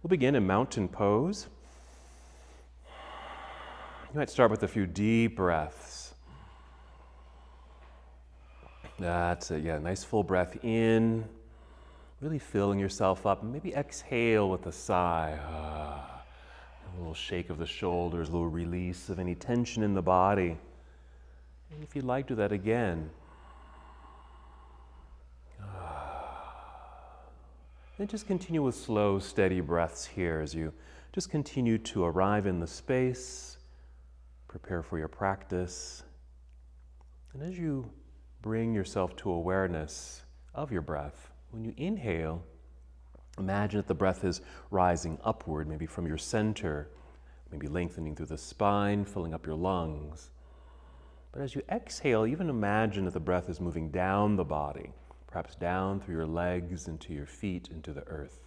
We'll begin in mountain pose. You might start with a few deep breaths. That's it, yeah, nice full breath in, really filling yourself up, and maybe exhale with a sigh. A little shake of the shoulders, a little release of any tension in the body. And if you'd like, do that again. Then just continue with slow, steady breaths here as you just continue to arrive in the space, prepare for your practice. And as you bring yourself to awareness of your breath, when you inhale, imagine that the breath is rising upward, maybe from your center, maybe lengthening through the spine, filling up your lungs. But as you exhale, even imagine that the breath is moving down the body, perhaps down through your legs, into your feet, into the earth.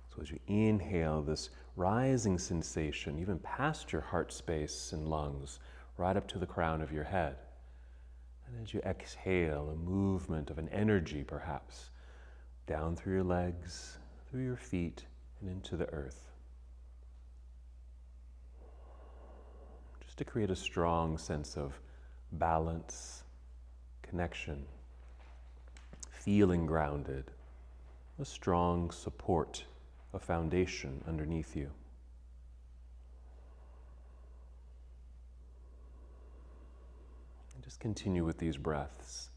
So as you inhale, this rising sensation, even past your heart space and lungs, right up to the crown of your head. And as you exhale, a movement of an energy, perhaps, down through your legs, through your feet, and into the earth. Just to create a strong sense of balance, connection, feeling grounded, a strong support, a foundation underneath you. And just continue with these breaths.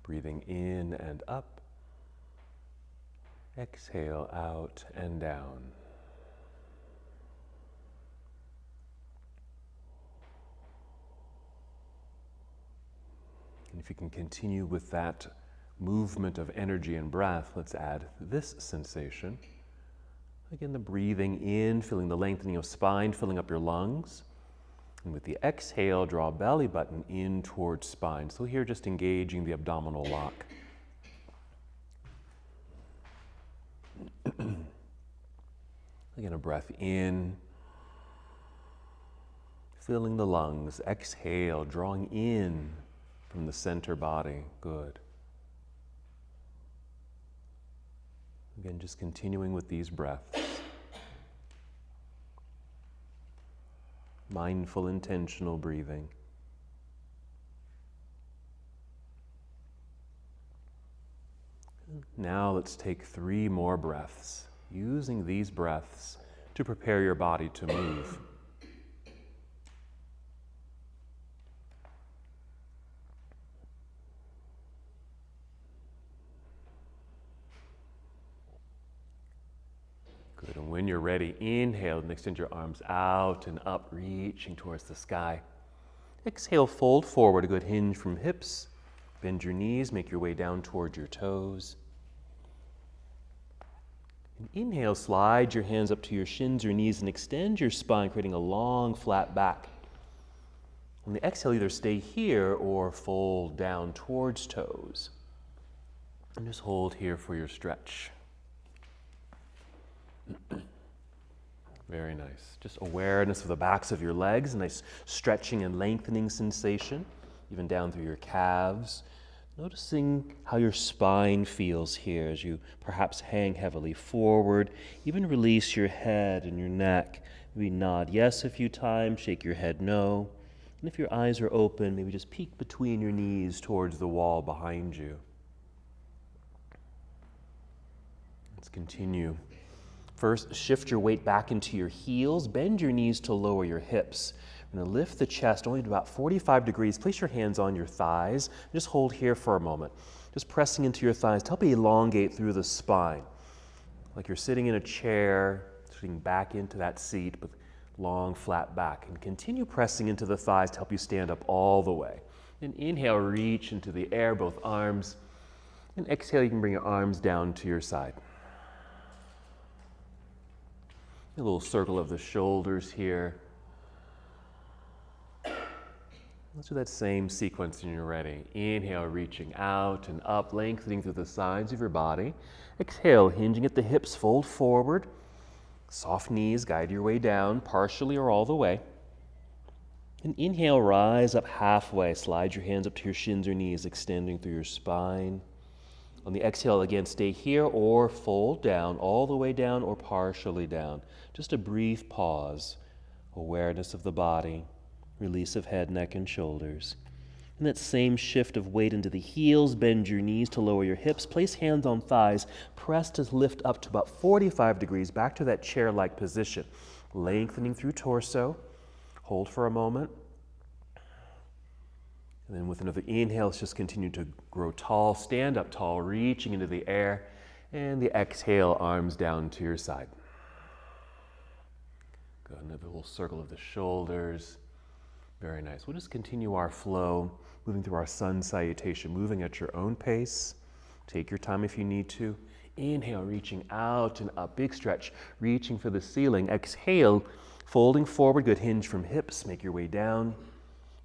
Breathing in and up, exhale out and down. And if you can continue with that movement of energy and breath, let's add this sensation. Again, the breathing in, feeling the lengthening of spine, filling up your lungs. And with the exhale, draw belly button in towards spine. So here, just engaging the abdominal lock. Again, a breath in, filling the lungs. Exhale, drawing in from the center body. Good. Again, just continuing with these breaths. Mindful, intentional breathing. Now let's take 3 more breaths, using these breaths to prepare your body to move. Good, and when you're ready, inhale and extend your arms out and up, reaching towards the sky. Exhale, fold forward, a good hinge from hips. Bend your knees, make your way down toward your toes. And inhale, slide your hands up to your shins or knees and extend your spine, creating a long, flat back. On the exhale, either stay here or fold down towards toes. And just hold here for your stretch. Very nice. Just awareness of the backs of your legs, a nice stretching and lengthening sensation, even down through your calves. Noticing how your spine feels here as you perhaps hang heavily forward. Even release your head and your neck. Maybe nod yes a few times, shake your head no. And if your eyes are open, maybe just peek between your knees towards the wall behind you. Let's continue. First, shift your weight back into your heels. Bend your knees to lower your hips. We're going to lift the chest only to about 45 degrees. Place your hands on your thighs. Just hold here for a moment. Just pressing into your thighs to help you elongate through the spine. Like you're sitting in a chair, sitting back into that seat with long, flat back. And continue pressing into the thighs to help you stand up all the way. And inhale, reach into the air, both arms. And exhale, you can bring your arms down to your side. A little circle of the shoulders here. Let's do that same sequence when you're ready. Inhale, reaching out and up, lengthening through the sides of your body. Exhale, hinging at the hips, fold forward. Soft knees, guide your way down, partially or all the way. And inhale, rise up halfway. Slide your hands up to your shins or knees, extending through your spine. On the exhale, again, stay here or fold down, all the way down or partially down. Just a brief pause, awareness of the body, release of head, neck, and shoulders. And that same shift of weight into the heels, bend your knees to lower your hips, place hands on thighs, press to lift up to about 45 degrees, back to that chair-like position. Lengthening through torso, hold for a moment. And then with another inhale, let's just continue to grow tall, stand up tall, reaching into the air. And the exhale, arms down to your side. Good, another little circle of the shoulders. Very nice. We'll just continue our flow, moving through our sun salutation, moving at your own pace. Take your time if you need to. Inhale, reaching out and up, big stretch, reaching for the ceiling. Exhale, folding forward, good hinge from hips, make your way down,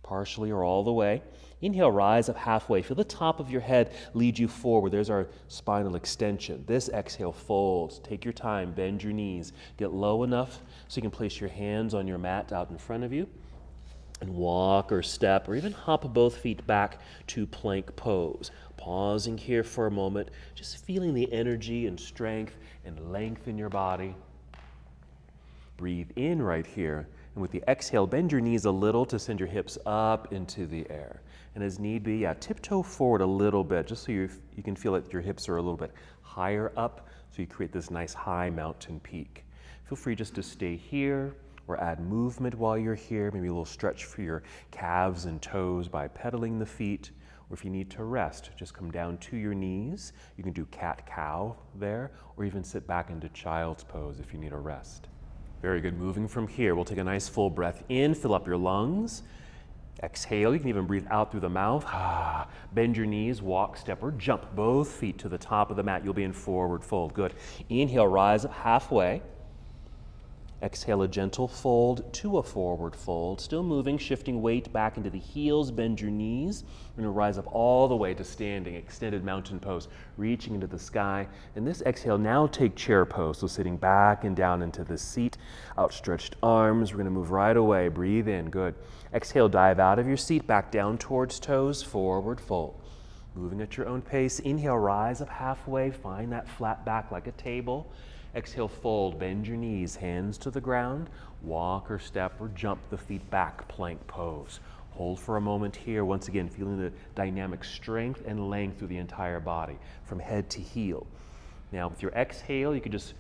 partially or all the way. Inhale, rise up halfway. Feel the top of your head lead you forward. There's our spinal extension. This exhale folds. Take your time, bend your knees. Get low enough so you can place your hands on your mat out in front of you. And walk or step or even hop both feet back to plank pose. Pausing here for a moment, just feeling the energy and strength and length in your body. Breathe in right here. And with the exhale, bend your knees a little to send your hips up into the air. And as need be, tiptoe forward a little bit, just so you can feel that your hips are a little bit higher up, so you create this nice high mountain peak. Feel free just to stay here or add movement while you're here, maybe a little stretch for your calves and toes by pedaling the feet. Or if you need to rest, just come down to your knees. You can do cat-cow there, or even sit back into child's pose if you need a rest. Very good. Moving from here, we'll take a nice full breath in, fill up your lungs. Exhale, you can even breathe out through the mouth. Bend your knees, walk, step, or jump both feet to the top of the mat. You'll be in forward fold. Good. Inhale, rise up halfway. Exhale, a gentle fold to a forward fold. Still moving, shifting weight back into the heels, bend your knees. We're gonna rise up all the way to standing, extended mountain pose, reaching into the sky. And this exhale, now take chair pose. So sitting back and down into the seat, outstretched arms. We're gonna move right away, breathe in, good. Exhale, dive out of your seat, back down towards toes, forward fold. Moving at your own pace. Inhale, rise up halfway, find that flat back like a table. Exhale, fold, bend your knees, hands to the ground, walk or step or jump the feet back, plank pose. Hold for a moment here, once again, feeling the dynamic strength and length through the entire body, from head to heel. Now, with your exhale, you can just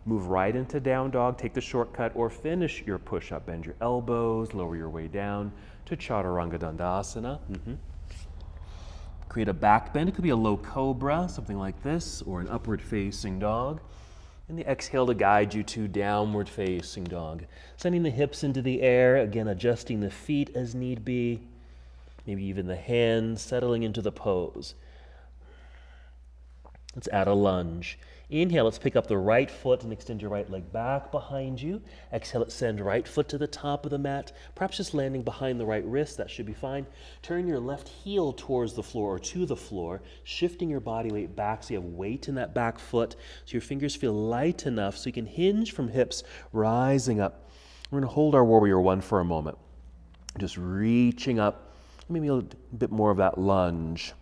move right into down dog, take the shortcut, or finish your push-up. Bend your elbows, lower your way down to Chaturanga Dandasana. Create a back bend. It could be a low cobra, something like this, or an upward facing dog. And the exhale to guide you to downward facing dog. Sending the hips into the air, again adjusting the feet as need be, maybe even the hands, settling into the pose. Let's add a lunge. Inhale, let's pick up the right foot and extend your right leg back behind you. Exhale, let's send right foot to the top of the mat, perhaps just landing behind the right wrist, that should be fine. Turn your left heel towards the floor or to the floor, shifting your body weight back so you have weight in that back foot, so your fingers feel light enough so you can hinge from hips, rising up. We're gonna hold our warrior one for a moment. Just reaching up, maybe a bit more of that lunge.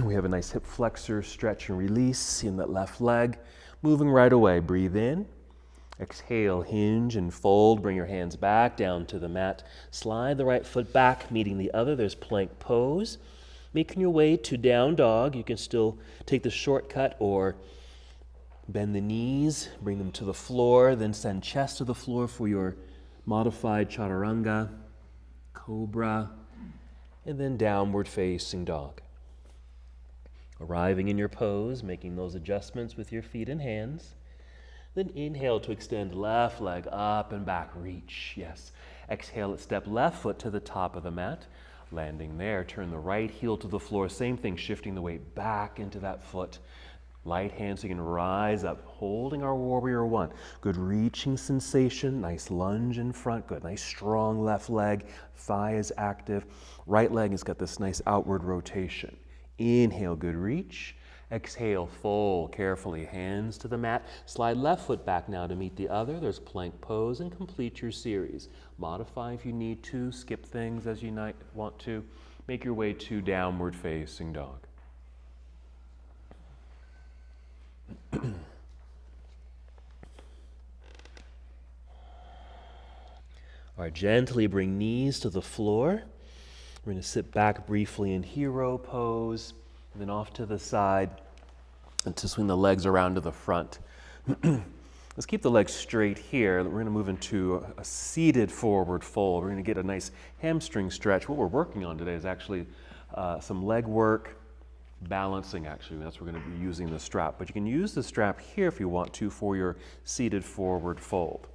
We have a nice hip flexor, stretch and release in that left leg. Moving right away, breathe in. Exhale, hinge and fold. Bring your hands back down to the mat. Slide the right foot back, meeting the other. There's plank pose. Making your way to down dog. You can still take the shortcut or bend the knees, bring them to the floor, then send chest to the floor for your modified chaturanga, cobra, and then downward facing dog. Arriving in your pose, making those adjustments with your feet and hands. Then inhale to extend left leg up and back, reach, yes. Exhale, let's step left foot to the top of the mat. Landing there, turn the right heel to the floor. Same thing, shifting the weight back into that foot. Light hand so you can rise up, holding our warrior one. Good reaching sensation, nice lunge in front, good, nice strong left leg, thigh is active. Right leg has got this nice outward rotation. Inhale, good reach. Exhale, fold carefully, hands to the mat. Slide left foot back now to meet the other. There's plank pose and complete your series. Modify if you need to, skip things as you want to. Make your way to downward facing dog. All right, gently bring knees to the floor. We're going to sit back briefly in hero pose, and then off to the side, and to swing the legs around to the front. Let's keep the legs straight here. We're going to move into a seated forward fold. We're going to get a nice hamstring stretch. What we're working on today is actually some leg work, balancing actually. That's what we're going to be using the strap. But you can use the strap here if you want to for your seated forward fold.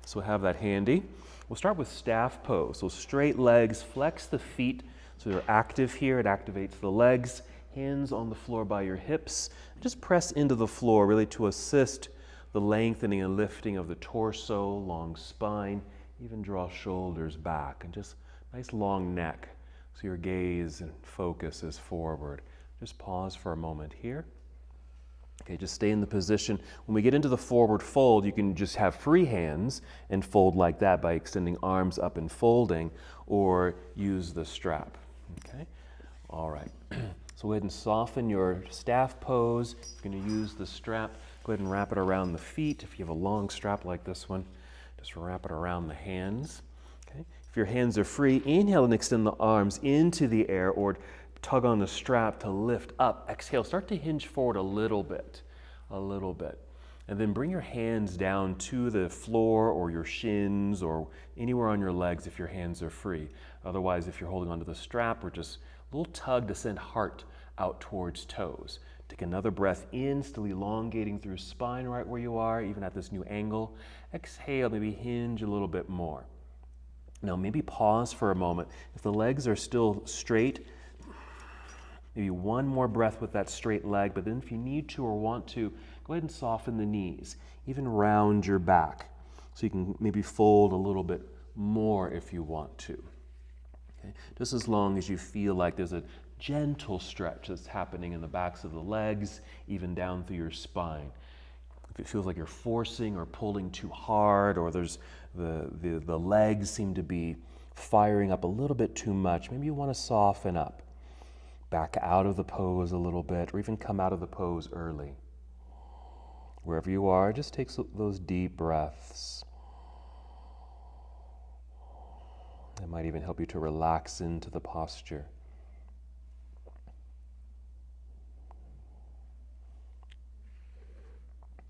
So we'll have that handy. We'll start with staff pose. So straight legs, flex the feet so they're active here. It activates the legs. Hands on the floor by your hips. Just press into the floor really to assist the lengthening and lifting of the torso, long spine, even draw shoulders back, and just nice long neck so your gaze and focus is forward. Just pause for a moment here. Okay, just stay in the position. When we get into the forward fold, you can just have free hands and fold like that by extending arms up and folding, or use the strap. Okay, all right. So go ahead and soften your staff pose. You're going to use the strap. Go ahead and wrap it around the feet. If you have a long strap like this one, just wrap it around the hands. Okay. If your hands are free, inhale and extend the arms into the air, or tug on the strap to lift up. Exhale, start to hinge forward a little bit. And then bring your hands down to the floor or your shins or anywhere on your legs if your hands are free. Otherwise, if you're holding onto the strap, or just a little tug to send heart out towards toes. Take another breath in, still elongating through spine right where you are, even at this new angle. Exhale, maybe hinge a little bit more. Now maybe pause for a moment. If the legs are still straight, maybe one more breath with that straight leg, but then if you need to or want to, go ahead and soften the knees, even round your back. So you can maybe fold a little bit more if you want to. Okay? Just as long as you feel like there's a gentle stretch that's happening in the backs of the legs, even down through your spine. If it feels like you're forcing or pulling too hard, or there's the legs seem to be firing up a little bit too much, maybe you want to soften up. Back out of the pose a little bit, or even come out of the pose early. Wherever you are, just take those deep breaths. That might even help you to relax into the posture.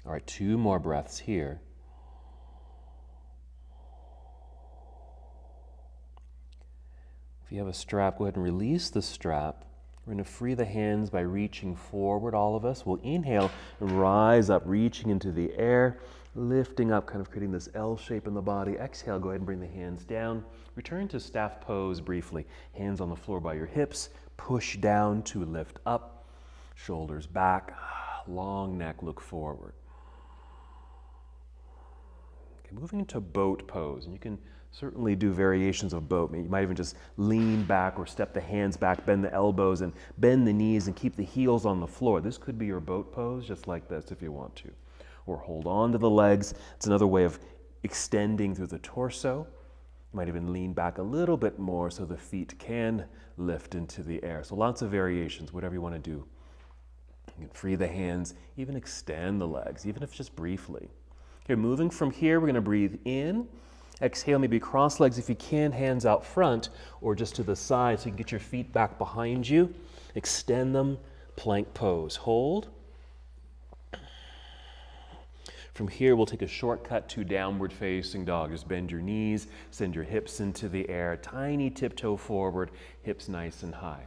All right, 2 more breaths here. If you have a strap, go ahead and release the strap. We're going to free the hands by reaching forward, all of us. We'll inhale and rise up, reaching into the air, lifting up, kind of creating this L shape in the body. Exhale, go ahead and bring the hands down. Return to staff pose briefly. Hands on the floor by your hips. Push down to lift up. Shoulders back. Long neck, look forward. Okay, moving into boat pose. And you can certainly do variations of boat. You might even just lean back or step the hands back, bend the elbows and bend the knees and keep the heels on the floor. This could be your boat pose, just like this if you want to. Or hold on to the legs. It's another way of extending through the torso. You might even lean back a little bit more so the feet can lift into the air. So lots of variations, whatever you want to do. You can free the hands, even extend the legs, even if just briefly. Okay, moving from here, we're going to breathe in. Exhale, maybe cross legs if you can, hands out front or just to the side so you can get your feet back behind you. Extend them, plank pose. Hold. From here, we'll take a shortcut to downward facing dog. Just bend your knees, send your hips into the air, tiny tiptoe forward, hips nice and high.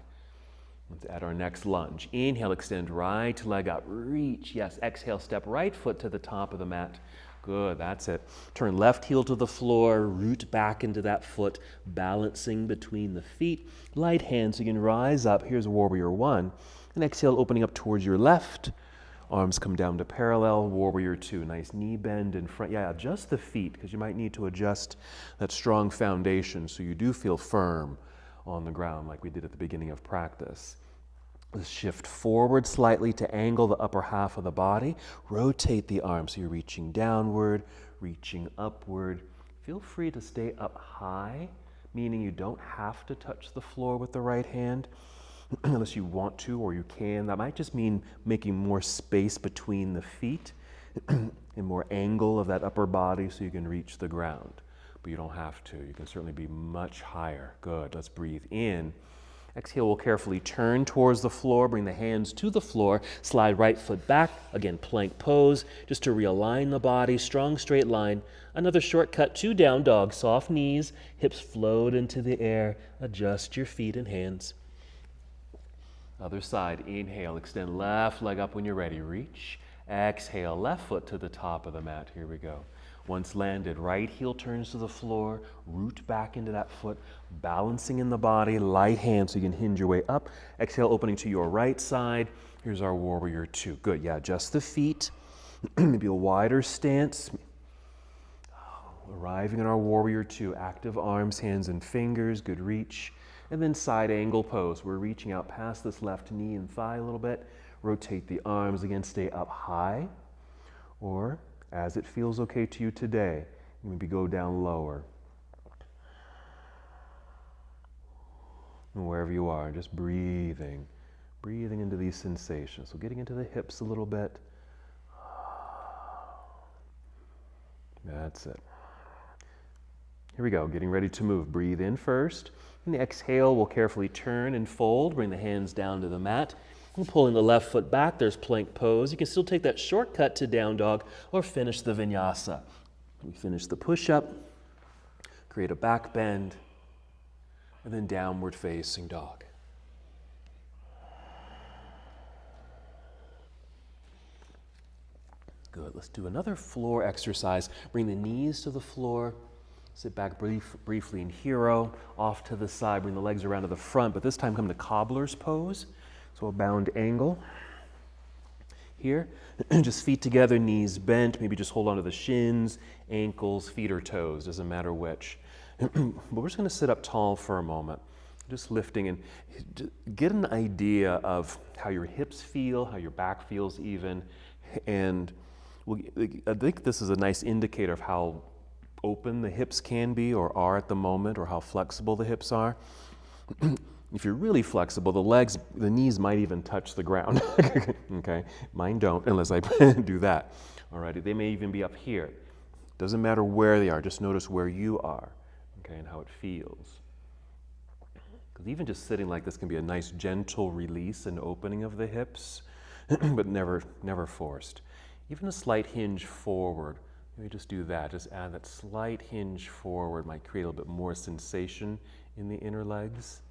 Let's add our next lunge. Inhale, extend right leg up, reach. Yes, exhale, step right foot to the top of the mat. Good, that's it. Turn left heel to the floor, root back into that foot, balancing between the feet. Light hand so you can rise up. Here's Warrior One. And exhale, opening up towards your left. Arms come down to parallel. Warrior Two. Nice knee bend in front. Yeah, adjust the feet because you might need to adjust that strong foundation so you do feel firm on the ground like we did at the beginning of practice. Let's shift forward slightly to angle the upper half of the body. Rotate the arms so you're reaching downward, reaching upward. Feel free to stay up high, meaning you don't have to touch the floor with the right hand. unless you want to or you can. That might just mean making more space between the feet and more angle of that upper body so you can reach the ground. But you don't have to. You can certainly be much higher. Good. Let's breathe in. Exhale, we'll carefully turn towards the floor, bring the hands to the floor, slide right foot back, again, plank pose, just to realign the body, strong straight line. Another shortcut to down dog, soft knees, hips float into the air, adjust your feet and hands. Other side, inhale, extend left leg up when you're ready, reach. Exhale, left foot to the top of the mat, here we go. Once landed, right heel turns to the floor, root back into that foot, balancing in the body, light hand so you can hinge your way up. Exhale, opening to your right side. Here's our warrior two. Good, yeah, adjust the feet, maybe a wider stance. Arriving in our warrior two, active arms, hands and fingers, good reach. And then side angle pose. We're reaching out past this left knee and thigh a little bit. Rotate the arms, again, stay up high. Or as it feels okay to you today, maybe go down lower. And wherever you are, just breathing into these sensations. So getting into the hips a little bit. That's it. Here we go, getting ready to move. Breathe in first. And the exhale, we'll carefully turn and fold, bring the hands down to the mat. And pulling the left foot back, there's plank pose. You can still take that shortcut to down dog or finish the vinyasa. We finish the push-up, create a back bend, and then downward facing dog. Good, let's do another floor exercise. Bring the knees to the floor. Sit back briefly in hero, off to the side, bring the legs around to the front, but this time come to cobbler's pose. So a bound angle here. Just feet together, knees bent, maybe just hold on to the shins, ankles, feet or toes, doesn't matter which. But we're just gonna sit up tall for a moment, just lifting and get an idea of how your hips feel, how your back feels even. And I think this is a nice indicator of how open the hips can be or are at the moment, or how flexible the hips are. If you're really flexible, the knees might even touch the ground. Okay, mine don't unless I do that. Alrighty, they may even be up here. Doesn't matter where they are, just notice where you are, okay, and how it feels. Because even just sitting like this can be a nice gentle release and opening of the hips, but never forced. Even a slight hinge forward. Maybe just do that. Just add that slight hinge forward, might create a little bit more sensation in the inner legs.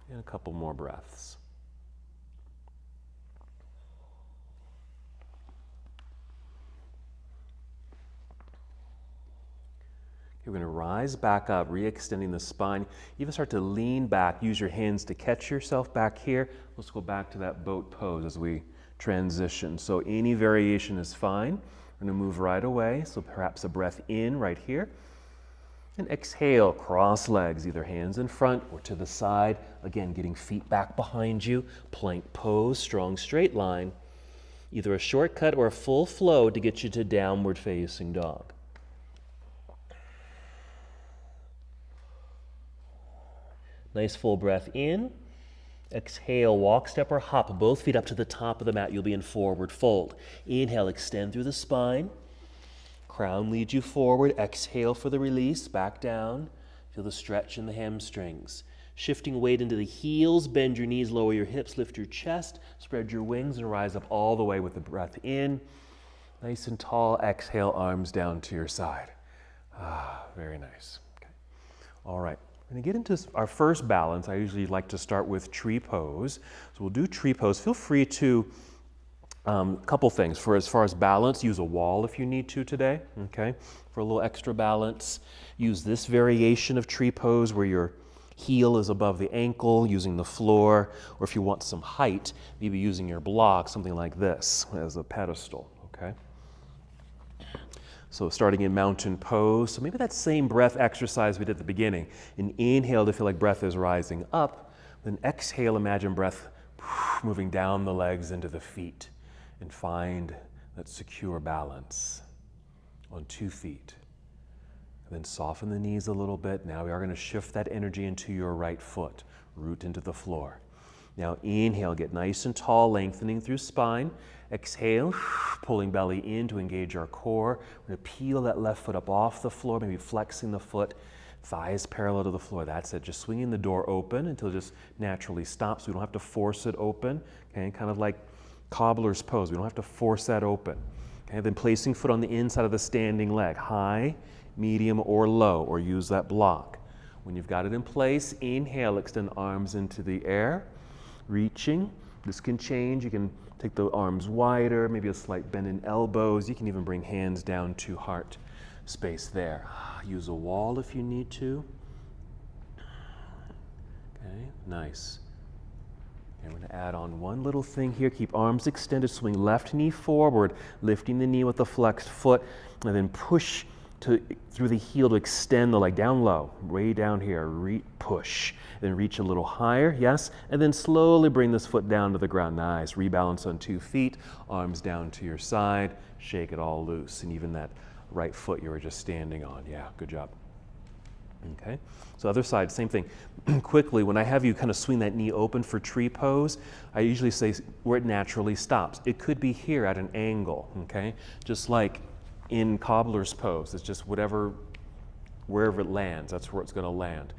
And a couple more breaths. You're going to rise back up, re-extending the spine. Even start to lean back. Use your hands to catch yourself back here. Let's go back to that boat pose as we transition. So any variation is fine. We're going to move right away. So perhaps a breath in right here. And exhale, cross legs, either hands in front or to the side. Again, getting feet back behind you. Plank pose, strong straight line. Either a shortcut or a full flow to get you to downward facing dog. Nice full breath in. Exhale, walk, step, or hop, both feet up to the top of the mat. You'll be in forward fold. Inhale, extend through the spine. Crown leads you forward. Exhale for the release, back down. Feel the stretch in the hamstrings. Shifting weight into the heels, bend your knees, lower your hips, lift your chest, spread your wings, and rise up all the way with the breath in. Nice and tall. Exhale, arms down to your side. Very nice. Okay. All right. We're going to get into our first balance. I usually like to start with tree pose. So we'll do tree pose. Feel free to, couple things. For as far as balance, use a wall if you need to today, okay? For a little extra balance, use this variation of tree pose where your heel is above the ankle, using the floor, or if you want some height, maybe using your block, something like this as a pedestal, okay? So starting in mountain pose, so maybe that same breath exercise we did at the beginning. And inhale to feel like breath is rising up, then exhale, imagine breath moving down the legs into the feet, and find that secure balance on 2 feet. Then soften the knees a little bit. Now we are going to shift that energy into your right foot. Root into the floor. Now inhale, get nice and tall, lengthening through spine. Exhale, pulling belly in to engage our core. We're going to peel that left foot up off the floor, maybe flexing the foot. Thighs parallel to the floor. That's it. Just swinging the door open until it just naturally stops. We don't have to force it open. Okay, kind of like cobbler's pose. We don't have to force that open. Okay, then placing foot on the inside of the standing leg. High, medium, or low, or use that block. When you've got it in place, inhale, extend arms into the air. Reaching. This can change. You can take the arms wider, maybe a slight bend in elbows. You can even bring hands down to heart space there. Use a wall if you need to. Okay, nice. And we're going to add on one little thing here. Keep arms extended. Swing left knee forward, lifting the knee with the flexed foot, and then push through the heel to extend the leg down low, way down here. Push. Then reach a little higher, yes. And then slowly bring this foot down to the ground. Nice. Rebalance on 2 feet, arms down to your side. Shake it all loose. And even that right foot you were just standing on. Yeah, good job. Okay, so other side, same thing. Quickly, when I have you kind of swing that knee open for tree pose, I usually say where it naturally stops. It could be here at an angle, okay? Just like in cobbler's pose, it's just wherever it lands, that's where it's going to land.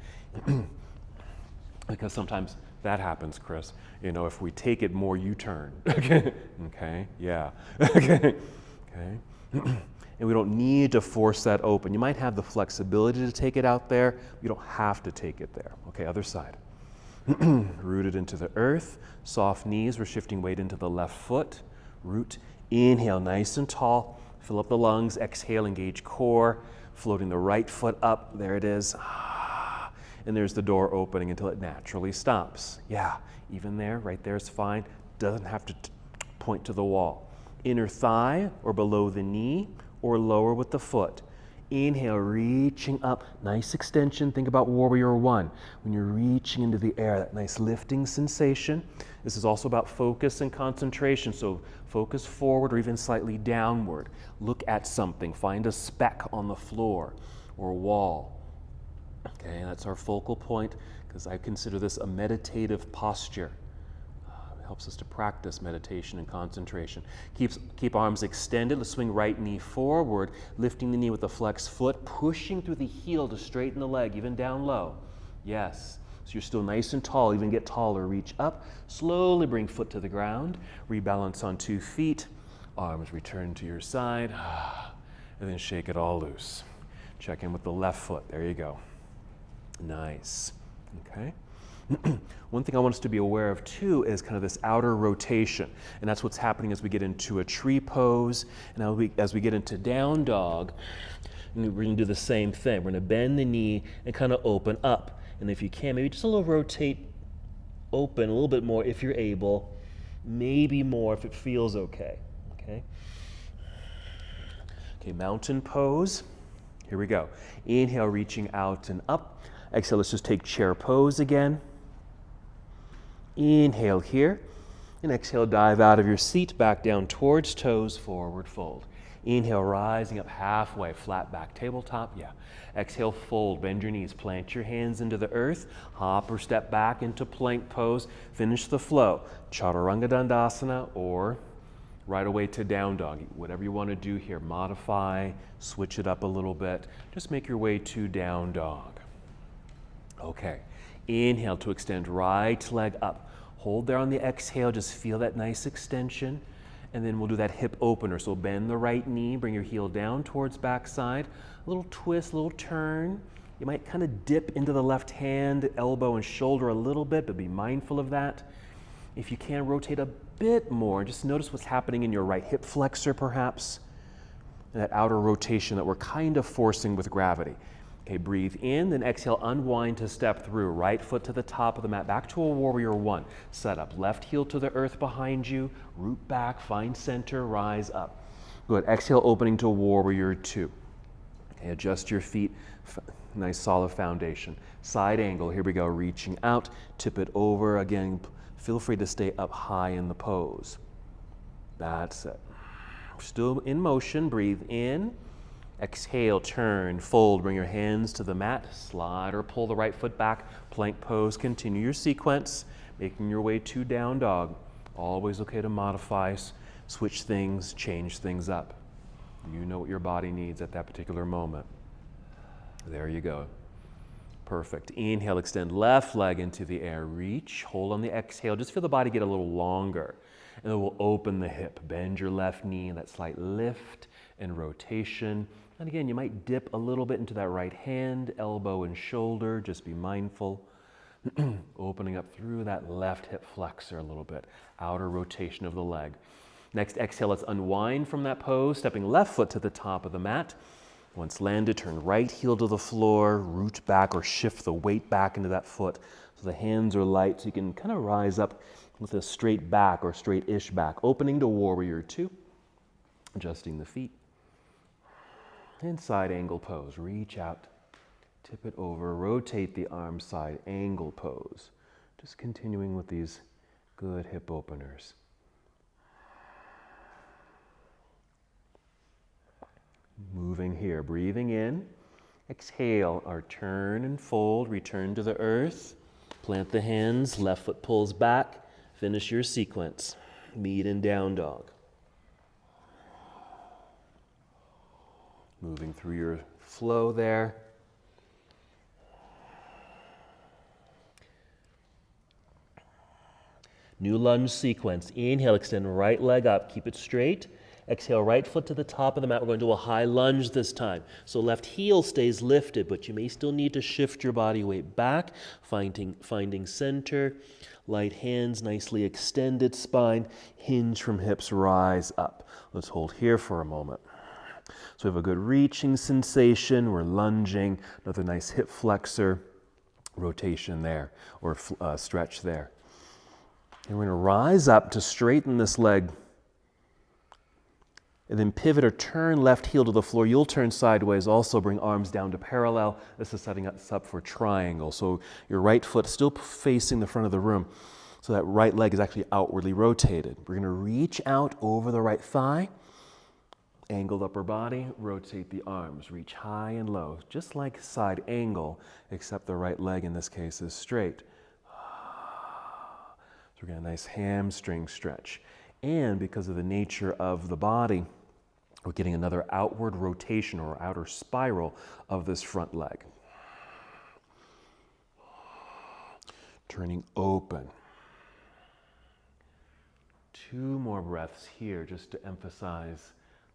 Because sometimes that happens, Chris. You know, if we take it more, you turn. Okay, okay, yeah. Okay, okay. And we don't need to force that open. You might have the flexibility to take it out there. You don't have to take it there. Okay, other side. Rooted into the earth. Soft knees. We're shifting weight into the left foot. Root. Inhale, nice and tall. Fill up the lungs. Exhale, engage core. Floating the right foot up. There it is. And there's the door opening until it naturally stops. Yeah, even there, right there is fine. Doesn't have to point to the wall. Inner thigh or below the knee, or lower with the foot. Inhale, reaching up, nice extension. Think about Warrior One. When you're reaching into the air, that nice lifting sensation. This is also about focus and concentration, so focus forward or even slightly downward. Look at something, find a speck on the floor or wall. Okay, that's our focal point, because I consider this a meditative posture. Helps us to practice meditation and concentration. Keep arms extended. Let's swing right knee forward, lifting the knee with the flexed foot, pushing through the heel to straighten the leg, even down low. Yes. So you're still nice and tall. Even get taller. Reach up. Slowly bring foot to the ground. Rebalance on 2 feet. Arms return to your side. And then shake it all loose. Check in with the left foot. There you go. Nice. Okay. One thing I want us to be aware of too is kind of this outer rotation, and that's what's happening as we get into a tree pose, and as we get into down dog, we're going to do the same thing. We're going to bend the knee and kind of open up, and if you can, maybe just a little rotate open a little bit more if you're able, maybe more if it feels okay. Okay, mountain pose. Here we go. Inhale, reaching out and up. Exhale, let's just take chair pose again. Inhale here, and exhale, dive out of your seat, back down towards toes, forward fold. Inhale, rising up halfway, flat back tabletop, yeah. Exhale, fold, bend your knees, plant your hands into the earth, hop or step back into plank pose, finish the flow. Chaturanga Dandasana, or right away to down dog. Whatever you want to do here, modify, switch it up a little bit. Just make your way to down dog. Okay, inhale to extend right leg up. Hold there on the exhale, just feel that nice extension. And then we'll do that hip opener. So bend the right knee, bring your heel down towards backside. A little twist, a little turn. You might kind of dip into the left hand, elbow and shoulder a little bit, but be mindful of that. If you can, rotate a bit more. Just notice what's happening in your right hip flexor perhaps. And that outer rotation that we're kind of forcing with gravity. Okay, breathe in, then exhale, unwind to step through. Right foot to the top of the mat, back to a Warrior One. Set up, left heel to the earth behind you, root back, find center, rise up. Good, exhale, opening to Warrior Two. Okay, adjust your feet, nice solid foundation. Side angle, here we go, reaching out, tip it over. Again, feel free to stay up high in the pose. That's it. Still in motion, breathe in. Exhale, turn, fold, bring your hands to the mat, slide or pull the right foot back, plank pose, continue your sequence, making your way to down dog. Always okay to modify, switch things, change things up. You know what your body needs at that particular moment. There you go. Perfect. Inhale, extend left leg into the air. Reach, hold on the exhale. Just feel the body get a little longer. And then we'll open the hip. Bend your left knee, that slight lift and rotation. And again, you might dip a little bit into that right hand, elbow and shoulder. Just be mindful. Opening up through that left hip flexor a little bit. Outer rotation of the leg. Next exhale, let's unwind from that pose, stepping left foot to the top of the mat. Once landed, turn right heel to the floor, root back or shift the weight back into that foot so the hands are light so you can kind of rise up with a straight back or straight-ish back. Opening to warrior two, adjusting the feet. And side angle pose, reach out, tip it over, rotate the arm side angle pose. Just continuing with these good hip openers. Moving here, breathing in, exhale, or turn and fold, return to the earth, plant the hands, left foot pulls back, finish your sequence, meet in down dog. Moving through your flow there. New lunge sequence, inhale, extend right leg up, keep it straight. Exhale, right foot to the top of the mat. We're going to do a high lunge this time. So left heel stays lifted, but you may still need to shift your body weight back, finding center. Light hands, nicely extended spine. Hinge from hips, rise up. Let's hold here for a moment. So we have a good reaching sensation. We're lunging. Another nice hip flexor rotation there, or stretch there. And we're going to rise up to straighten this leg. And then pivot or turn left heel to the floor. You'll turn sideways, also bring arms down to parallel. This is setting us up for triangle. So your right foot still facing the front of the room. So that right leg is actually outwardly rotated. We're going to reach out over the right thigh. Angled upper body, rotate the arms. Reach high and low, just like side angle, except the right leg in this case is straight. So we're getting a nice hamstring stretch. And because of the nature of the body, we're getting another outward rotation or outer spiral of this front leg. Turning open. 2 more breaths here just to emphasize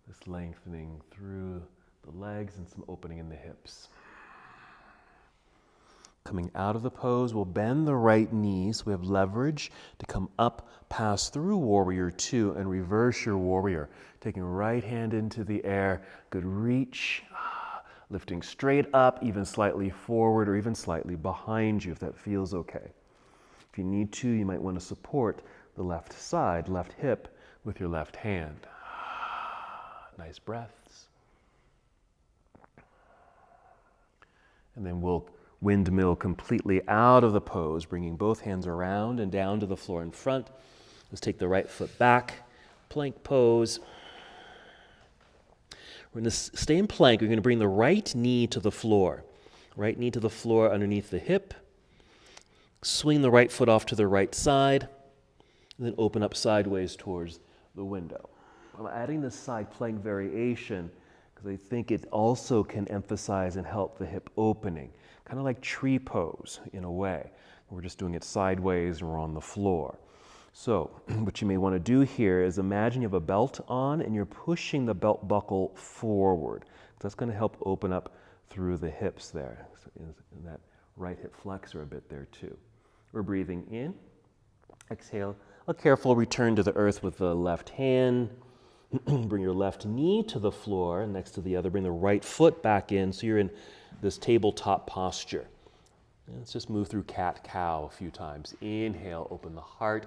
this lengthening through the legs and some opening in the hips. Coming out of the pose, we'll bend the right knee so we have leverage to come up, pass through warrior two, and reverse your warrior. Taking right hand into the air, good reach, lifting straight up, even slightly forward or even slightly behind you if that feels okay. If you need to, you might want to support the left side, left hip with your left hand. Nice breaths. And then we'll windmill completely out of the pose, bringing both hands around and down to the floor in front. Let's take the right foot back, plank pose. We're going to stay in plank. We're going to bring the right knee to the floor. Right knee to the floor underneath the hip. Swing the right foot off to the right side, and then open up sideways towards the window. I'm adding this side plank variation because I think it also can emphasize and help the hip opening. Kind of like tree pose in a way. We're just doing it sideways and we're on the floor. So what you may want to do here is imagine you have a belt on and you're pushing the belt buckle forward. That's going to help open up through the hips there. And that right hip flexor a bit there too. We're breathing in. Exhale. A careful return to the earth with the left hand. Bring your left knee to the floor next to the other. Bring the right foot back in so you're in this tabletop posture. And let's just move through cat-cow a few times. Inhale, open the heart,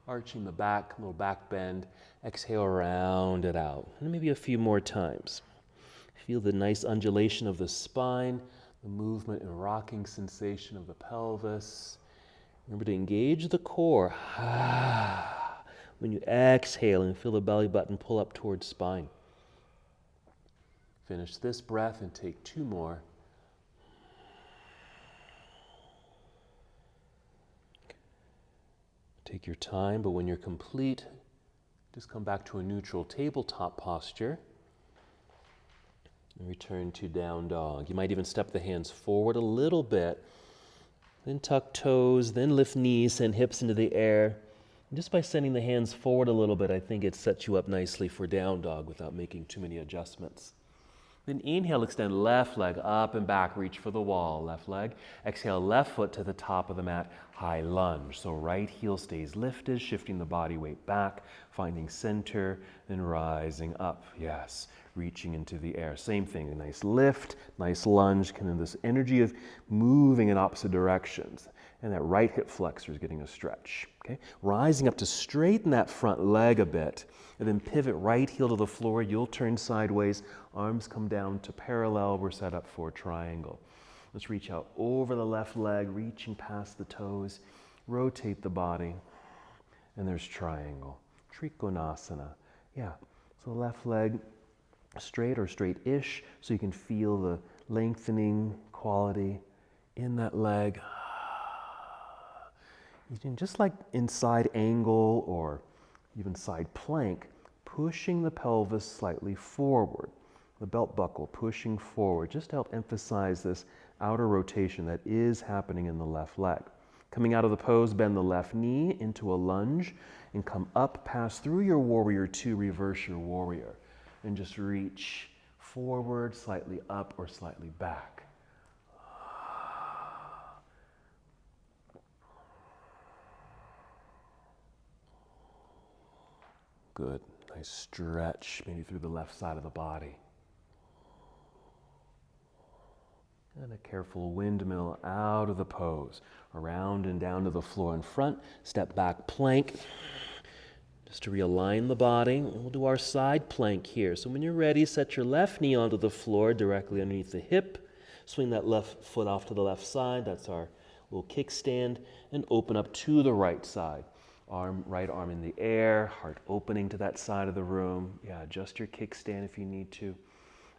arching the back, little back bend. Exhale, round it out. And maybe a few more times. Feel the nice undulation of the spine, the movement and rocking sensation of the pelvis. Remember to engage the core. When you exhale and feel the belly button pull up towards spine. Finish this breath and take 2 more. Take your time, but when you're complete, just come back to a neutral tabletop posture and return to down dog. You might even step the hands forward a little bit, then tuck toes, then lift knees, send hips into the air. And just by sending the hands forward a little bit, I think it sets you up nicely for down dog without making too many adjustments. Then inhale, extend left leg up and back, reach for the wall, left leg. Exhale, left foot to the top of the mat, high lunge. So right heel stays lifted, shifting the body weight back, finding center, then rising up. Yes, reaching into the air. Same thing, a nice lift, nice lunge, kind of this energy of moving in opposite directions. And that right hip flexor is getting a stretch. Okay, rising up to straighten that front leg a bit, and then pivot right heel to the floor. You'll turn sideways, arms come down to parallel. We're set up for a triangle. Let's reach out over the left leg, reaching past the toes, rotate the body, and there's triangle. Trikonasana. Yeah, so left leg straight or straight-ish, so you can feel the lengthening quality in that leg. You can, just like in side angle or even side plank, pushing the pelvis slightly forward, the belt buckle pushing forward, just to help emphasize this outer rotation that is happening in the left leg. Coming out of the pose, bend the left knee into a lunge and come up, pass through your warrior 2, reverse your warrior, and just reach forward, slightly up or slightly back. Good. Nice stretch, maybe through the left side of the body. And a careful windmill out of the pose. Around and down to the floor in front. Step back plank. Just to realign the body. We'll do our side plank here. So when you're ready, set your left knee onto the floor directly underneath the hip. Swing that left foot off to the left side. That's our little kickstand. And open up to the right side. Right arm in the air, heart opening to that side of the room. Yeah, adjust your kickstand if you need to.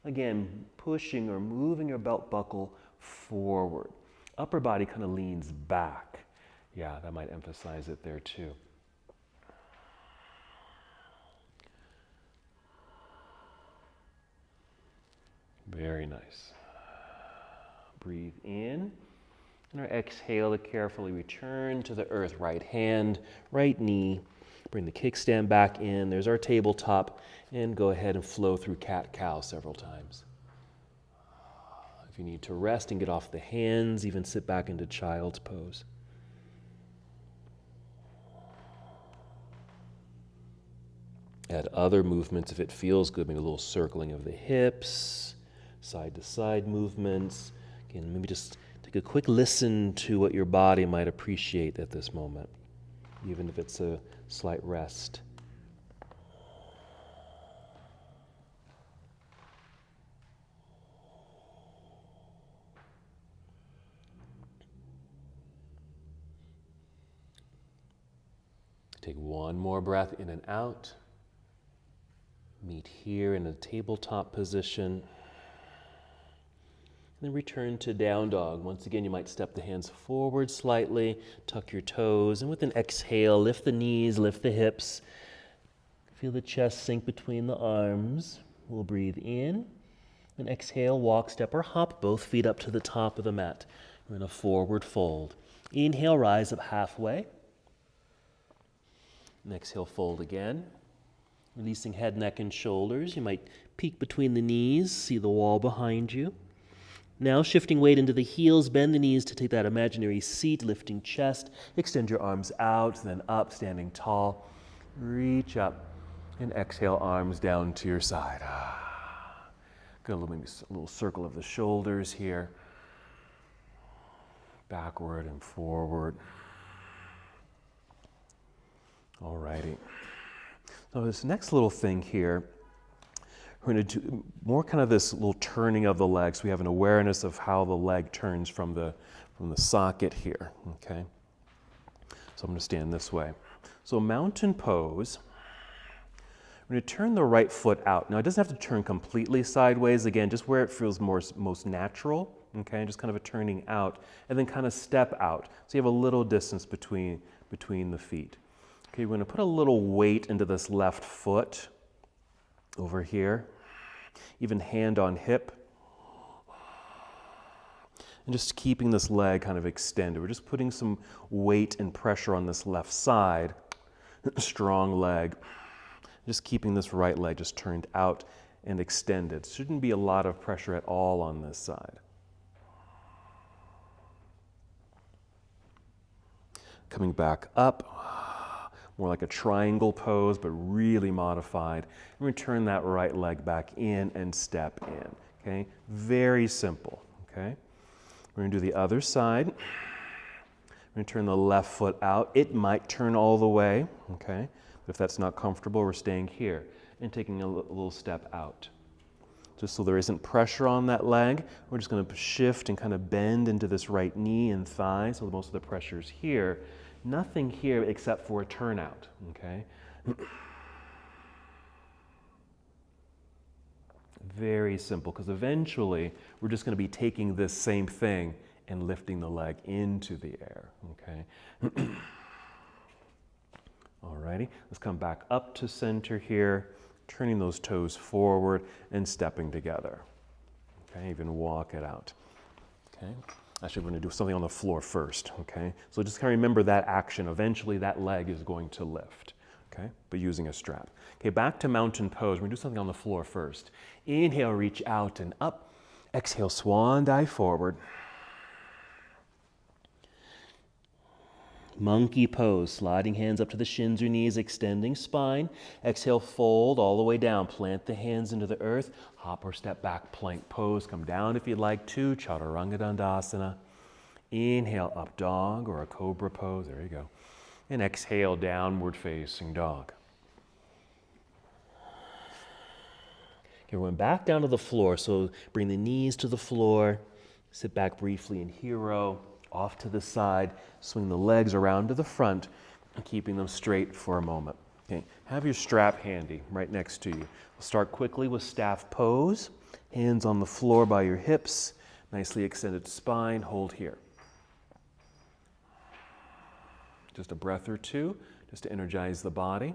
Again, pushing or moving your belt buckle forward. Upper body kind of leans back. Yeah, that might emphasize it there too. Very nice. Breathe in. And our exhale to carefully return to the earth. Right hand, right knee. Bring the kickstand back in. There's our tabletop. And go ahead and flow through cat-cow several times. If you need to rest and get off the hands, even sit back into child's pose. Add other movements if it feels good. Maybe a little circling of the hips, side-to-side movements. Again, maybe just take a quick listen to what your body might appreciate at this moment, even if it's a slight rest. Take one more breath in and out. Meet here in a tabletop position. Then return to down dog. Once again, you might step the hands forward slightly, tuck your toes, and with an exhale, lift the knees, lift the hips. Feel the chest sink between the arms. We'll breathe in. And exhale, walk, step, or hop both feet up to the top of the mat. We're in a forward fold. Inhale, rise up halfway. And exhale, fold again. Releasing head, neck, and shoulders. You might peek between the knees, see the wall behind you. Now shifting weight into the heels, bend the knees to take that imaginary seat, lifting chest. Extend your arms out, then up, standing tall. Reach up and exhale, arms down to your side. Good, a little circle of the shoulders here. Backward and forward. All righty. So this next little thing here, we're going to do more kind of this little turning of the legs. We have an awareness of how the leg turns from the socket here, okay? So I'm going to stand this way. So mountain pose, We're going to turn the right foot out. Now, it doesn't have to turn completely sideways. Again, just where it feels most natural, okay? Just kind of a turning out, and then kind of step out. So you have a little distance between the feet. Okay, we're going to put a little weight into this left foot over here, even hand on hip. And just keeping this leg kind of extended. We're just putting some weight and pressure on this left side. Strong leg. Just keeping this right leg just turned out and extended. Shouldn't be a lot of pressure at all on this side. Coming back up, more like a triangle pose, but really modified. And we turn that right leg back in and step in, okay? Very simple, okay? We're gonna do the other side. We're gonna turn the left foot out. It might turn all the way, okay? If that's not comfortable, we're staying here and taking a little step out. Just so there isn't pressure on that leg, we're just going to shift and kind of bend into this right knee and thigh, so most of the pressure is here. Nothing here except for a turnout, okay? Very simple, because eventually we're just going to be taking this same thing and lifting the leg into the air, okay? Alrighty, let's come back up to center here, turning those toes forward and stepping together. Okay, even walk it out. Okay, actually we're going to do something on the floor first. Okay, so just kind of remember that action. Eventually that leg is going to lift. Okay, but using a strap. Okay, back to mountain pose. We're going to do something on the floor first. Inhale, reach out and up. Exhale, swan dive forward. Monkey pose, sliding hands up to the shins or knees, extending spine. Exhale, fold all the way down. Plant the hands into the earth. Hop or step back, plank pose. Come down if you'd like to. Chaturanga Dandasana. Inhale, up dog or a cobra pose. There you go. And exhale, downward facing dog. Okay, we're going back down to the floor. So bring the knees to the floor. Sit back briefly in hero. Off to the side, swing the legs around to the front, and keeping them straight for a moment. Okay, have your strap handy right next to you. We'll start quickly with staff pose. Hands on the floor by your hips, nicely extended spine, hold here. Just a breath or two, just to energize the body.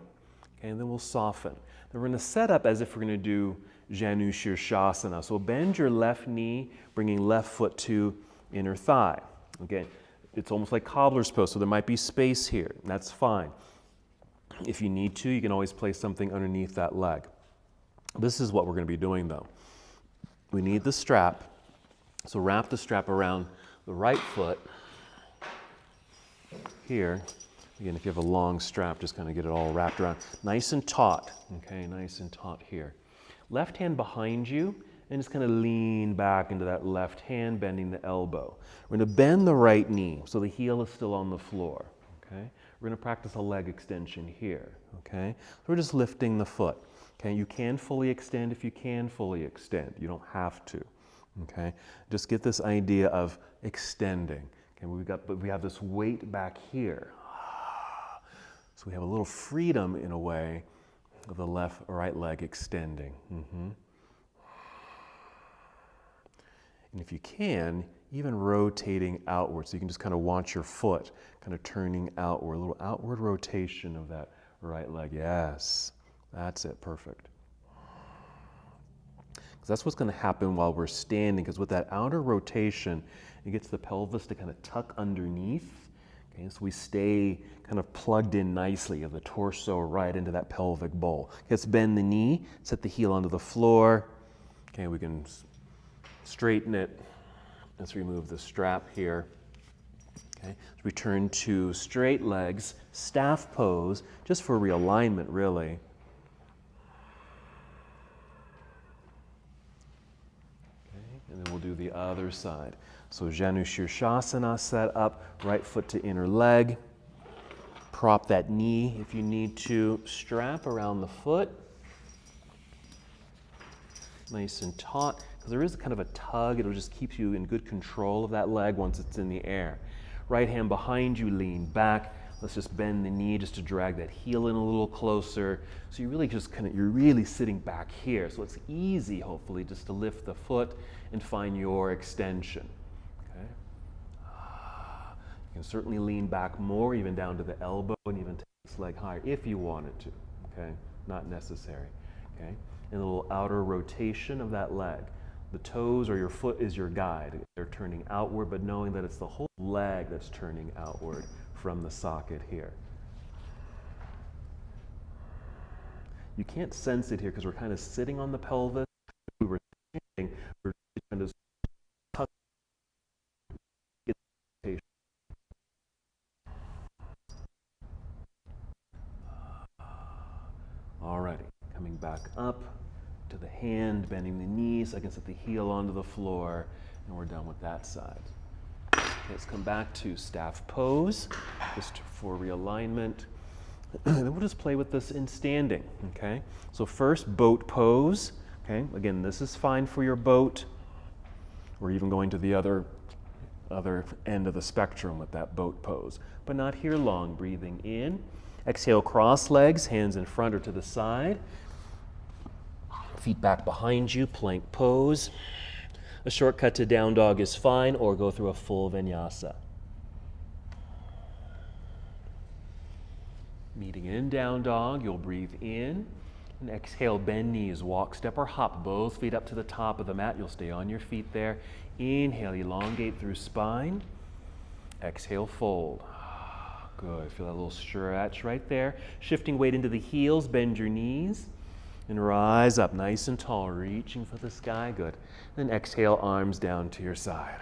Okay, and then we'll soften. Then we're going to set up as if we're going to do Janu Shirshasana. So bend your left knee, bringing left foot to inner thigh. Again, it's almost like cobbler's pose, so there might be space here, and that's fine. If you need to, you can always place something underneath that leg. This is what we're going to be doing, though. We need the strap, so wrap the strap around the right foot here. Again, if you have a long strap, just kind of get it all wrapped around. Nice and taut, okay, nice and taut here. Left hand behind you, and just kind of lean back into that left hand, bending the elbow. We're going to bend the right knee so the heel is still on the floor. Okay? We're going to practice a leg extension here. Okay? So we're just lifting the foot. Okay? You can fully extend if you can fully extend. You don't have to. Okay? Just get this idea of extending. Okay? But we have this weight back here. So we have a little freedom in a way of the left or right leg extending. And if you can, even rotating outward. So you can just kind of watch your foot kind of turning outward, a little outward rotation of that right leg. Yes, that's it, perfect. Because that's what's going to happen while we're standing, because with that outer rotation, it gets the pelvis to kind of tuck underneath. Okay, so we stay kind of plugged in nicely of the torso right into that pelvic bowl. Okay, let's bend the knee, set the heel onto the floor. Okay, we can straighten it. Let's remove the strap here. Okay, let's return to straight legs, staff pose, just for realignment, really. Okay, and then we'll do the other side. So Janu Shirshasana set up, right foot to inner leg. Prop that knee if you need to. Strap around the foot. Nice and taut. Because there is kind of a tug, it'll just keep you in good control of that leg once it's in the air. Right hand behind you, lean back. Let's just bend the knee just to drag that heel in a little closer. So you really just you're really sitting back here. So it's easy, hopefully, just to lift the foot and find your extension. Okay. You can certainly lean back more, even down to the elbow, and even take this leg higher if you wanted to. Okay, not necessary. Okay, and a little outer rotation of that leg. The toes or your foot is your guide. They're turning outward, but knowing that it's the whole leg that's turning outward from the socket here. You can't sense it here because we're kind of sitting on the pelvis. We're standing, we're trying to tuck it. Alrighty, coming back up to the hand, bending the knees so I can set the heel onto the floor, and we're done with that side. Okay, let's come back to staff pose, just for realignment. Then we'll just play with this in standing, okay? So first, boat pose, okay? Again, this is fine for your boat. We're even going to the other end of the spectrum with that boat pose, but not here long. Breathing in. Exhale, cross legs, hands in front or to the side. Feet back behind you, plank pose. A shortcut to down dog is fine, or go through a full vinyasa. Meeting in down dog, you'll breathe in and exhale, bend knees, walk, step, or hop both feet up to the top of the mat. You'll stay on your feet there. Inhale, elongate through spine. Exhale, fold. Good, feel that little stretch right there. Shifting weight into the heels, bend your knees and rise up nice and tall, reaching for the sky. Good. Then exhale, arms down to your side.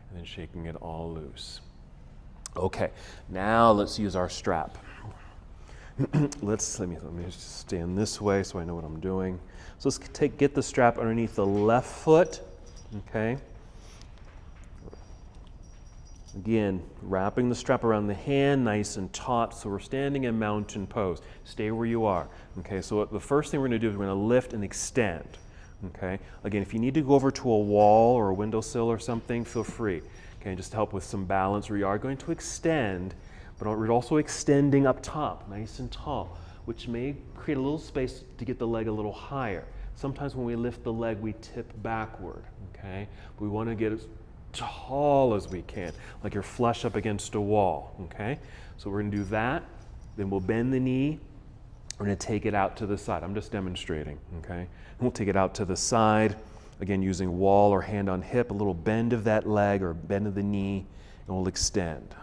And then shaking it all loose. Okay, now let's use our strap. Let me just stand this way so I know what I'm doing. So let's get the strap underneath the left foot, okay? Again, wrapping the strap around the hand, nice and taut, so we're standing in mountain pose. Stay where you are, okay? So the first thing we're gonna do is we're gonna lift and extend, okay? Again, if you need to go over to a wall or a windowsill or something, feel free, okay? Just to help with some balance, we are going to extend, but we're also extending up top, nice and tall, which may create a little space to get the leg a little higher. Sometimes when we lift the leg, we tip backward, okay? But we wanna get as tall as we can, like you're flush up against a wall, okay? So we're gonna do that, then we'll bend the knee, we're gonna take it out to the side. I'm just demonstrating, okay? And we'll take it out to the side, again using wall or hand on hip, a little bend of that leg or bend of the knee, and we'll extend.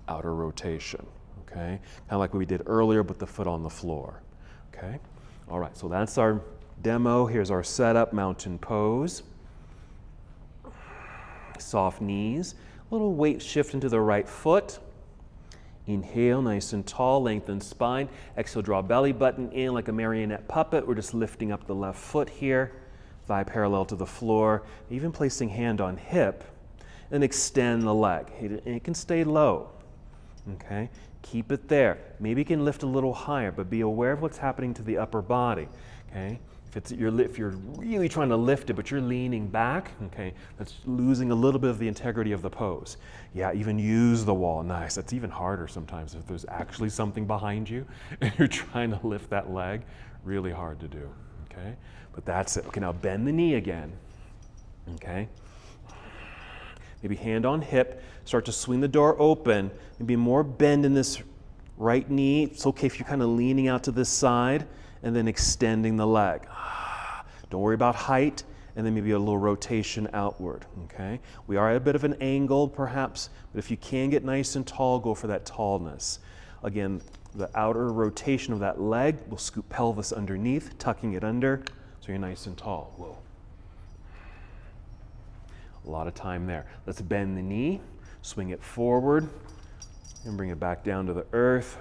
Outer rotation, okay? Kind of like what we did earlier, but the foot on the floor, okay? All right, so that's our demo. Here's our setup, mountain pose. Soft knees, a little weight shift into the right foot. Inhale, nice and tall, lengthen spine. Exhale, draw belly button in like a marionette puppet. We're just lifting up the left foot here, thigh parallel to the floor, even placing hand on hip, and extend the leg. It can stay low, okay? Keep it there. Maybe you can lift a little higher, but be aware of what's happening to the upper body, okay? If you're really trying to lift it, but you're leaning back, okay, that's losing a little bit of the integrity of the pose. Yeah, even use the wall. Nice. That's even harder sometimes if there's actually something behind you and you're trying to lift that leg. Really hard to do, okay? But that's it. Okay, now bend the knee again, okay? Maybe hand on hip. Start to swing the door open. Maybe more bend in this right knee. It's okay if you're kind of leaning out to this side and then extending the leg. Don't worry about height, and then maybe a little rotation outward, okay? We are at a bit of an angle, perhaps, but if you can get nice and tall, go for that tallness. Again, the outer rotation of that leg will scoop pelvis underneath, tucking it under, so you're nice and tall. Whoa. A lot of time there. Let's bend the knee, swing it forward, and bring it back down to the earth.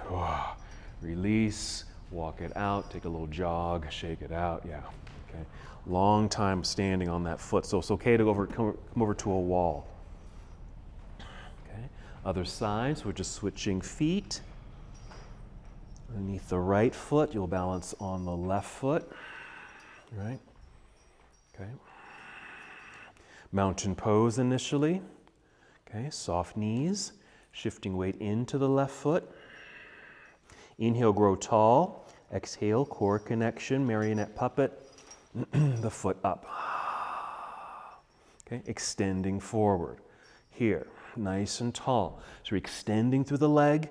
Release, walk it out, take a little jog, shake it out, yeah. Okay. Long time standing on that foot, so it's okay to come over to a wall. Okay. Other side, so we're just switching feet. Underneath the right foot, you'll balance on the left foot, right? Okay. Mountain pose initially. Okay, soft knees. Shifting weight into the left foot. Inhale, grow tall. Exhale, core connection, marionette puppet. The foot up. Okay, extending forward. Here, nice and tall. So you're extending through the leg,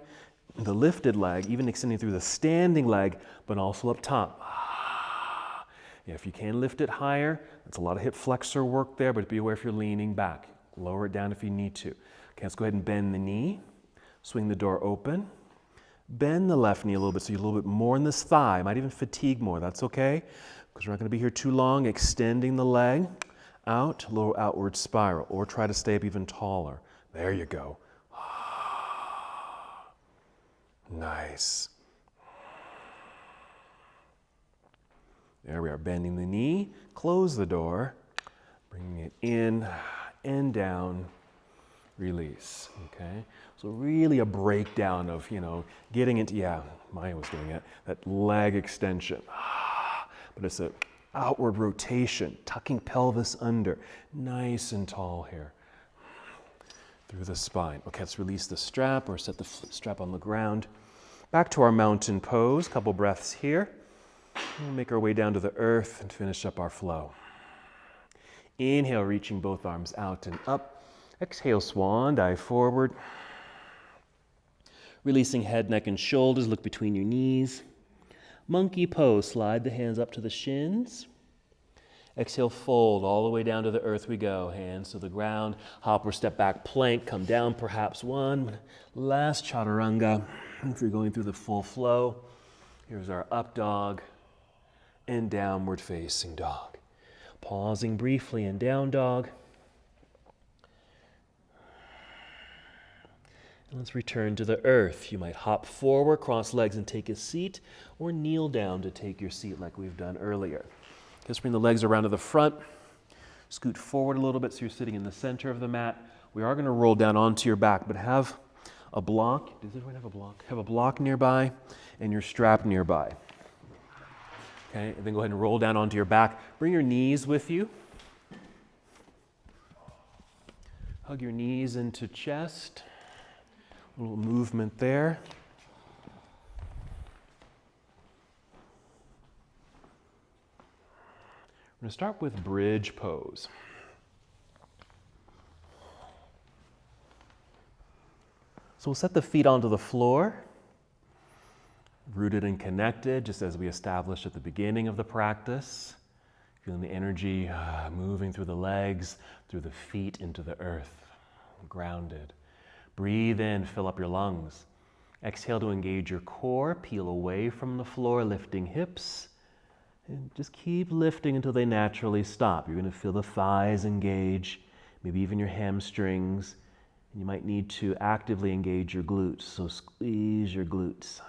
the lifted leg, even extending through the standing leg, but also up top. Yeah, if you can lift it higher, that's a lot of hip flexor work there, but be aware if you're leaning back. Lower it down if you need to. Okay, let's go ahead and bend the knee. Swing the door open. Bend the left knee a little bit so you're a little bit more in this thigh. Might even fatigue more. That's okay, because we're not going to be here too long. Extending the leg out, a little outward spiral, or try to stay up even taller. There you go. Nice. There we are, bending the knee, close the door, bringing it in and down, release, okay? So really a breakdown of, getting into, Maya was doing it, that leg extension. But it's an outward rotation, tucking pelvis under, nice and tall here, through the spine. Okay, let's release the strap or set the strap on the ground. Back to our mountain pose, couple breaths here. We'll make our way down to the earth and finish up our flow. Inhale, reaching both arms out and up. Exhale, swan dive forward. Releasing head, neck, and shoulders, look between your knees. Monkey pose, slide the hands up to the shins. Exhale, fold all the way down to the earth we go. Hands to the ground, hop or step back plank, come down perhaps one. Last chaturanga, if you're going through the full flow. Here's our up dog and downward facing dog. Pausing briefly in down dog. And let's return to the earth. You might hop forward, cross legs and take a seat, or kneel down to take your seat like we've done earlier. Just bring the legs around to the front. Scoot forward a little bit so you're sitting in the center of the mat. We are going to roll down onto your back, but have a block. Does everyone have a block? Have a block nearby and your strap nearby. Okay, and then go ahead and roll down onto your back. Bring your knees with you. Hug your knees into chest. A little movement there. We're going to start with bridge pose. So we'll set the feet onto the floor, rooted and connected, just as we established at the beginning of the practice. Feeling the energy moving through the legs, through the feet into the earth, grounded. Breathe in, fill up your lungs. Exhale to engage your core, peel away from the floor, lifting hips. And just keep lifting until they naturally stop. You're going to feel the thighs engage, maybe even your hamstrings. And you might need to actively engage your glutes, so squeeze your glutes.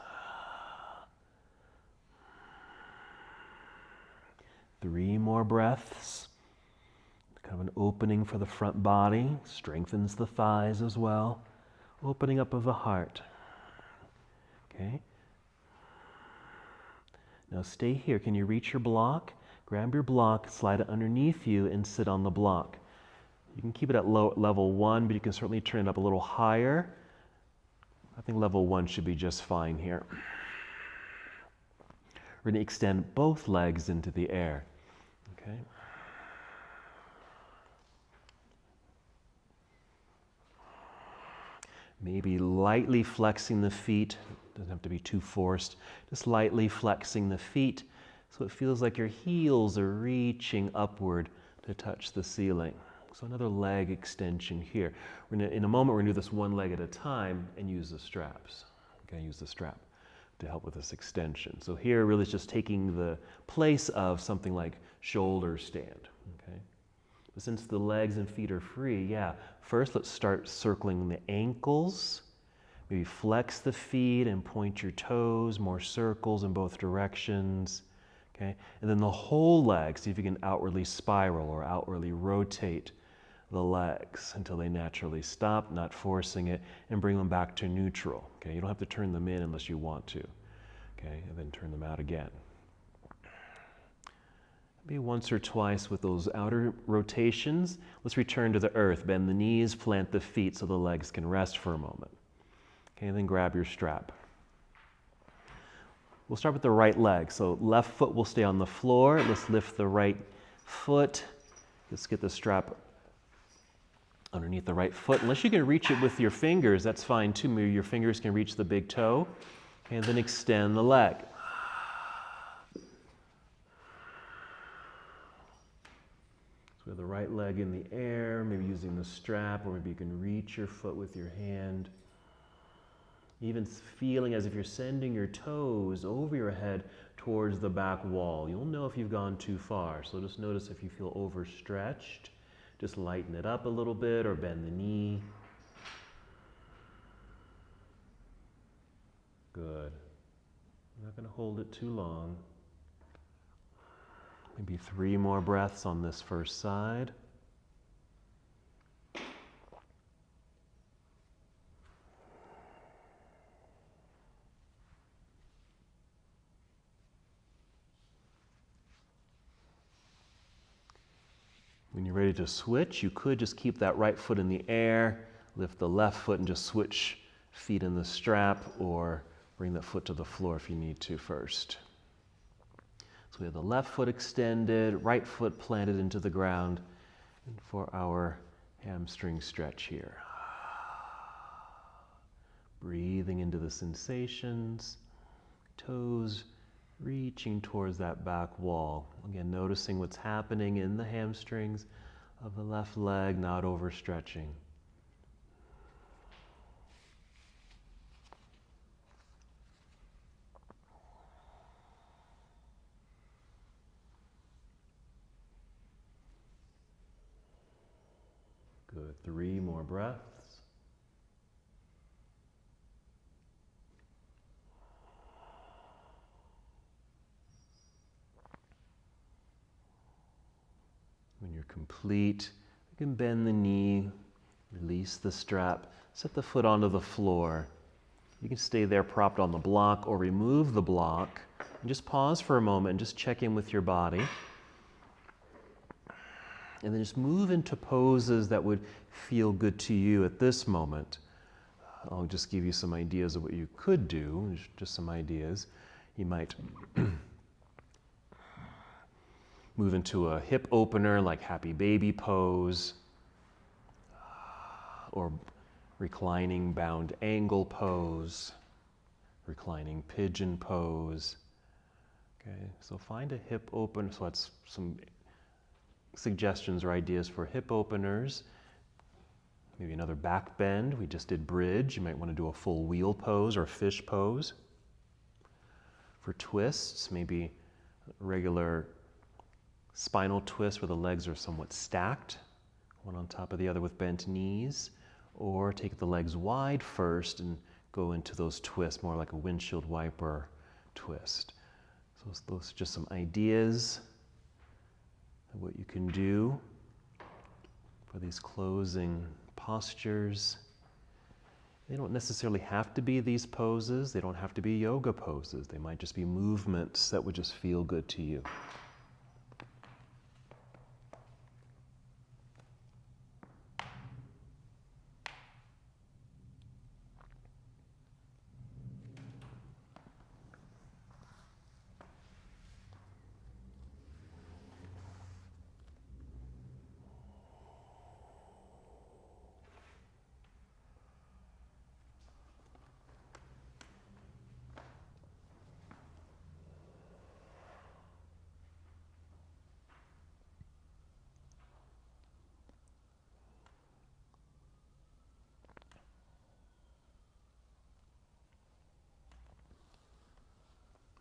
3 more breaths. Kind of an opening for the front body, strengthens the thighs as well. Opening up of the heart. Okay. Now stay here. Can you reach your block? Grab your block, slide it underneath you, and sit on the block. You can keep it at level 1, but you can certainly turn it up a little higher. I think level 1 should be just fine here. We're going to extend both legs into the air. Okay. Maybe lightly flexing the feet. Doesn't have to be too forced. Just lightly flexing the feet so it feels like your heels are reaching upward to touch the ceiling. So another leg extension here. In a moment, we're going to do this one leg at a time and use the straps. Okay, use the strap to help with this extension. So here, really, it's just taking the place of something like shoulder stand. Okay, but since the legs and feet are free, first let's start circling the ankles. Maybe flex the feet and point your toes, more circles in both directions. Okay, and then the whole leg, see if you can outwardly spiral or outwardly rotate the legs until they naturally stop, not forcing it, and bring them back to neutral. Okay, you don't have to turn them in unless you want to. Okay, and then turn them out again. Maybe once or twice with those outer rotations. Let's return to the earth. Bend the knees, plant the feet so the legs can rest for a moment. Okay, then grab your strap. We'll start with the right leg. So left foot will stay on the floor. Let's lift the right foot. Let's get the strap underneath the right foot. Unless you can reach it with your fingers, that's fine too. Maybe your fingers can reach the big toe. And then extend the leg. So we have the right leg in the air, maybe using the strap, or maybe you can reach your foot with your hand. Even feeling as if you're sending your toes over your head towards the back wall. You'll know if you've gone too far. So just notice if you feel overstretched. Just lighten it up a little bit or bend the knee. Good. I'm not going to hold it too long. Maybe 3 more breaths on this first side. When you're ready to switch, you could just keep that right foot in the air, lift the left foot and just switch feet in the strap, or bring that foot to the floor if you need to first. So we have the left foot extended, right foot planted into the ground, and for our hamstring stretch here. Breathing into the sensations, toes reaching towards that back wall. Again, noticing what's happening in the hamstrings of the left leg, not overstretching. Good. 3 more breaths. When you're complete, you can bend the knee, release the strap, set the foot onto the floor. You can stay there propped on the block or remove the block and just pause for a moment and just check in with your body. And then just move into poses that would feel good to you at this moment. I'll just give you some ideas of what you could do, just some ideas. You might move into a hip opener like happy baby pose, or reclining bound angle pose, reclining pigeon pose. Okay, so find a hip open. So that's some suggestions or ideas for hip openers. Maybe another back bend. We just did bridge. You might want to do a full wheel pose or fish pose. For twists, maybe regular spinal twist where the legs are somewhat stacked, one on top of the other with bent knees, or take the legs wide first and go into those twists, more like a windshield wiper twist. So those are just some ideas of what you can do for these closing postures. They don't necessarily have to be these poses. They don't have to be yoga poses. They might just be movements that would just feel good to you.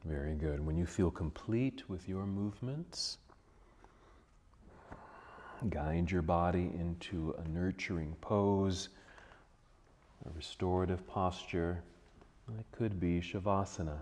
Very good. When you feel complete with your movements, guide your body into a nurturing pose, a restorative posture. It could be Shavasana.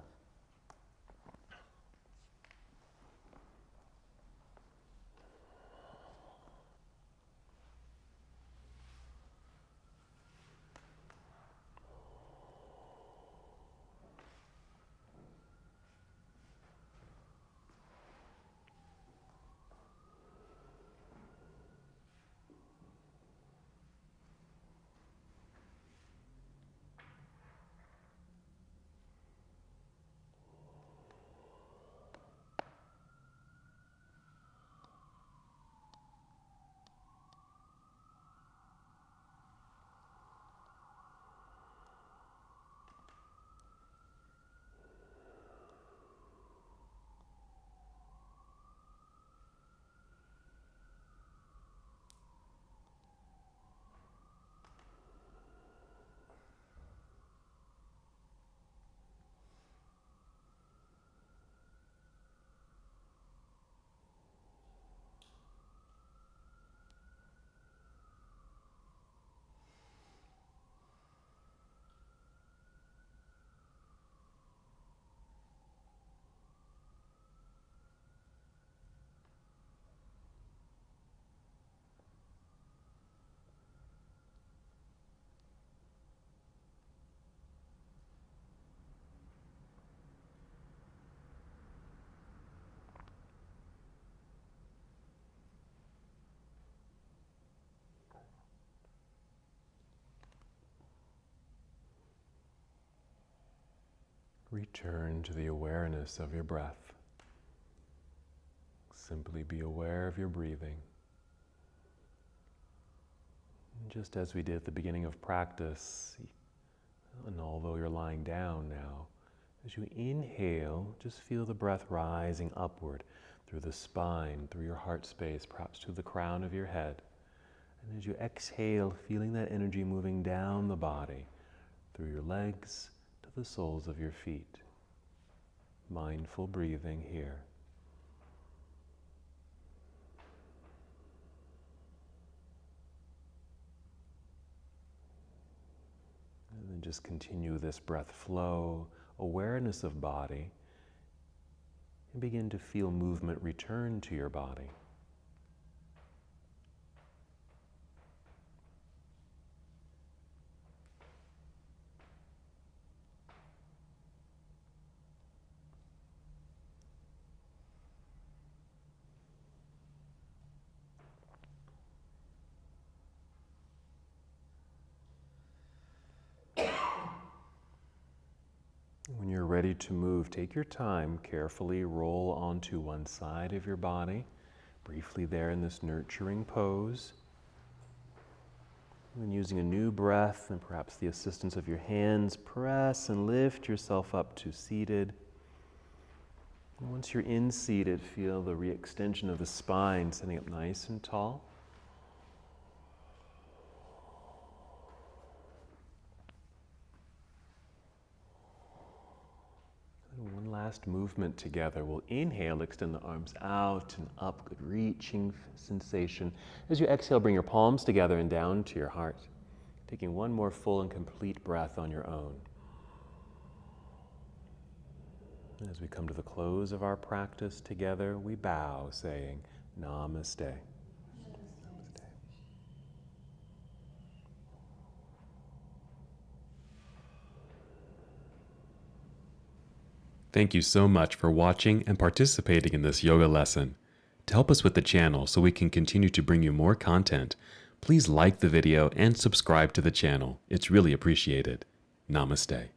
Return to the awareness of your breath. Simply be aware of your breathing. And just as we did at the beginning of practice, and although you're lying down now, as you inhale, just feel the breath rising upward through the spine, through your heart space, perhaps to the crown of your head. And as you exhale, feeling that energy moving down the body, through your legs to the soles of your feet. Mindful breathing here. And then just continue this breath flow, awareness of body, and begin to feel movement return to your body. When you're ready to move, take your time, carefully roll onto one side of your body, briefly there in this nurturing pose. And using a new breath and perhaps the assistance of your hands, press and lift yourself up to seated. And once you're in seated, feel the re-extension of the spine, sitting up nice and tall. One last movement together. We'll inhale, extend the arms out and up, good reaching sensation. As you exhale, bring your palms together and down to your heart. Taking one more full and complete breath on your own. And as we come to the close of our practice together, we bow, saying, Namaste. Thank you so much for watching and participating in this yoga lesson. To help us with the channel so we can continue to bring you more content, please like the video and subscribe to the channel. It's really appreciated. Namaste.